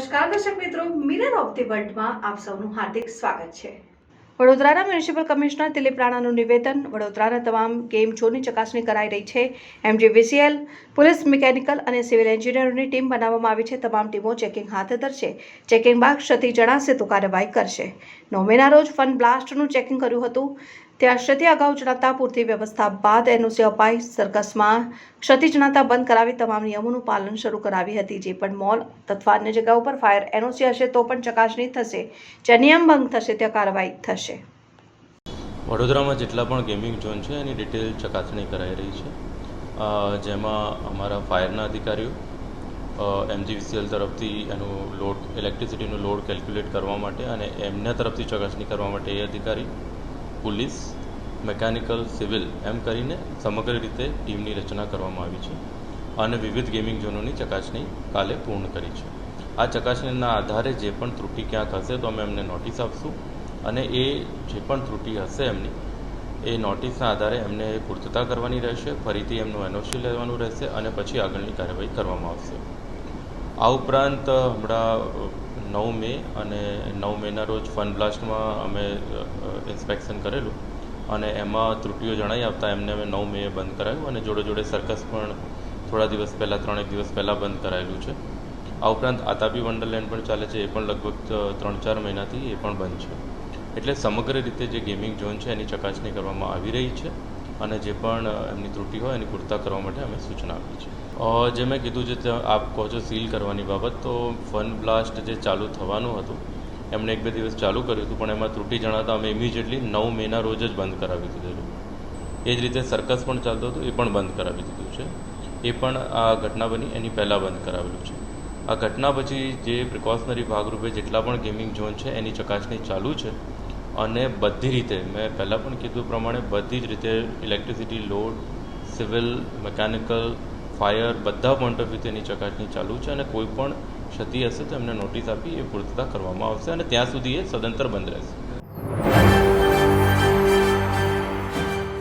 નમસ્કાર દર્શક મિત્રો, મિરર ઓફ ધી વર્લ્ડમાં આપ સૌનું હાર્દિક સ્વાગત છે। વડોદરાના મ્યુનિસિપલ કમિશનર દિલીપ રાણાનું નિવેદન। વડોદરાના તમામ ગેમ ઝોનની ચકાસણી કરાઈ રહી છે। MGVCL, પોલીસ, મિકેનિકલ અને સિવિલ એન્જિનિયરોની ટીમ બનાવવામાં આવી છે। તમામ ટીમો ચેકિંગ હાથ ધરશે। ચેકિંગ બાદ ક્ષતિ જણાશે તો કાર્યવાહી કરશે। 9 મેના રોજ ફન બ્લાસ્ટનું ચેકિંગ કર્યું હતું। ત્યાં ક્ષતિ અગાઉ જણાતા પૂરતી વ્યવસ્થા બાદ એનઓસી અપાઈ। સર્કસમાં ક્ષતિ જણાતા બંધ કરાવી તમામ નિયમોનું પાલન શરૂ કરાવી હતી। જે પણ મોલ અથવા અન્ય જગ્યાઓ પર ફાયર એનઓસી હશે તો પણ ચકાસણી થશે। જ્યાં નિયમ ભંગ થશે ત્યાં કાર્યવાહી થશે। વડોદરામાં જેટલા પણ ગેમિંગ ઝોન છે એની ડિટેલ ચકાસણી કરાઈ રહી છે, જેમાં અમારા ફાયરના અધિકારીઓ MGVCL તરફથી એનું લોડ ઇલેક્ટ્રિસિટીનું લોડ કેલ્ક્યુલેટ કરવા માટે અને એમના તરફથી ચકાસણી કરવા માટે એ અધિકારી, પોલીસ, મેકેનિકલ, સિવિલ એમ કરીને સમગ્ર રીતે ટીમની રચના કરવામાં આવી છે અને વિવિધ ગેમિંગ ઝોનોની ચકાસણી કાલે પૂર્ણ કરી છે। આ ચકાસણીના આધારે જે પણ ત્રુટિ ક્યાંક હશે તો અમે એમને નોટિસ આપશું અને એ જે પણ ત્રુટિ હશે એમની એ નોટિસના આધારે એમને પૂર્તતા કરવાની રહેશે। ફરીથી એમનું એનઓસી લેવાનું રહેશે અને પછી આગળની કાર્યવાહી કરવામાં આવશે। આ ઉપરાંત હમણાં 9 મે અને 9 મેના રોજ ફન બ્લાસ્ટમાં અમે ઇન્સ્પેક્શન કરેલું અને એમાં ત્રુટિઓ જણાઈ આવતા એમને અમે 9 મે બંધ કરાવ્યું અને જોડે જોડે સર્કસ પણ થોડા દિવસ પહેલાં 3 દિવસ પહેલાં બંધ કરાયેલું છે। આ ઉપરાંત આતાબી વંડરલેન્ડ પણ ચાલે છે, એ પણ લગભગ 3-4 મહિનાથી એ પણ બંધ છે। એટલે સમગ્ર રીતે જે ગેમિંગ ઝોન છે એની ચકાસણી કરવામાં આવી રહી છે અને જે પણ એમની ત્રુટિ હોય એની પૂરતા કરવા માટે અમે સૂચના આપી છે। જે મેં કીધું છે આપ કહો છો સીલ કરવાની બાબત, તો ફન બ્લાસ્ટ જે ચાલુ થવાનું હતું એમણે 1-2 દિવસ ચાલુ કર્યું હતું પણ એમાં ત્રુટિ જણાતા અમે ઇમિડિયેટલી 9 મેના રોજ જ બંધ કરાવી દીધેલું। એ જ રીતે સર્કસ પણ ચાલતું હતું, એ પણ બંધ કરાવી દીધું છે। એ પણ આ ઘટના બની એની પહેલાં બંધ કરાવેલું છે। આ ઘટના પછી જે પ્રિકોશનરી ભાગરૂપે જેટલા પણ ગેમિંગ ઝોન છે એની ચકાસણી ચાલુ છે અને બધી રીતે મેં પહેલાં પણ કીધું પ્રમાણે બધી જ રીતે electricity, load, civil, mechanical, fire બધા પોઈન્ટ ઓફ વ્યૂથી એની ચકાસણી ચાલુ છે અને કોઈ પણ ક્ષતિ હશે તો એમને નોટિસ આપી એ પૂર્તતા કરવામાં આવશે અને ત્યાં સુધી એ સદંતર બંધ રહેશે।